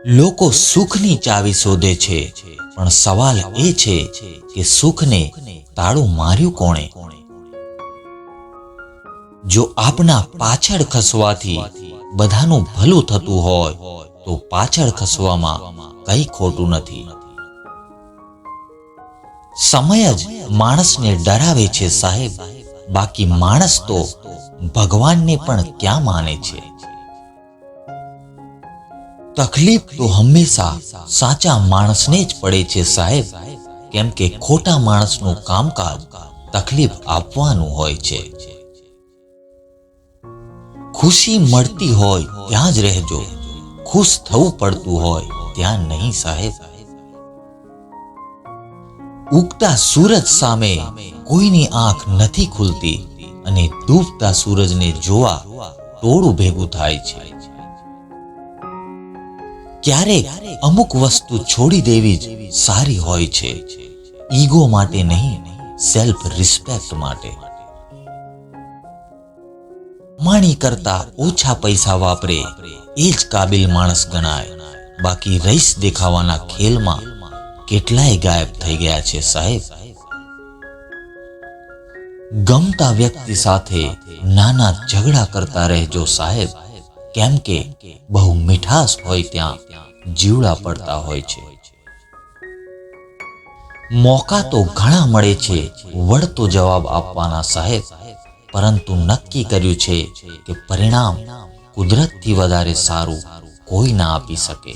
લોકો સુખની ચાવી શોધે છે, પણ સવાલ એ છે કે સુખને તાળું માર્યું કોણે? જો આપના પાછળ ખસવાથી બધાનું ભલું થતું હોય તો પાછળ ખસવામાં કંઈ ખોટું નથી. સમય જ માણસને ડરાવે છે સાહેબ, બાકી માણસ તો ભગવાનને પણ ક્યાં માને છે. તકલીફ તો હંમેશા સાચા માણસને જ પડે છે સાહેબ, કેમ કે ખોટા માણસનું કામકાજ તકલીફ આપવાનું હોય છે. ખુશી મળતી હોય ત્યાં જ રહેજો, ખુશ થવું પડતું હોય ત્યાં નહીં સાહેબ. ઉગતા સૂરજ સામે કોઈની આંખ નથી ખુલતી અને ડૂબતા સૂરજને જોવા ટોળું ભેગું થાય છે. ક્યારેક અમુક વસ્તુ છોડી દેવી જ સારી હોય છે, ઈગો માટે નહીં, સેલ્ફ રિસ્પેક્ટ માટે. માણી કરતા ઓછા પૈસા વાપરે એ જ કાબિલ માણસ ગણાય, બાકી રઈસ દેખાવાના ખેલમાં કેટલાય ગાયબ થઈ ગયા છે સાહેબ. ગમતા વ્યક્તિ સાથે નાના ઝઘડા કરતા રહેજો સાહેબ, કેમ કે બહુ મીઠાશ હોય ત્યાં જીવડા પડતા હોય છે. મોકા તો ઘણા મળે છે વળતો જવાબ આપવાના સાહેબ, પરંતુ નક્કી કર્યું છે કે પરિણામ કુદરતથી વધારે સારું કોઈ ના આપી શકે.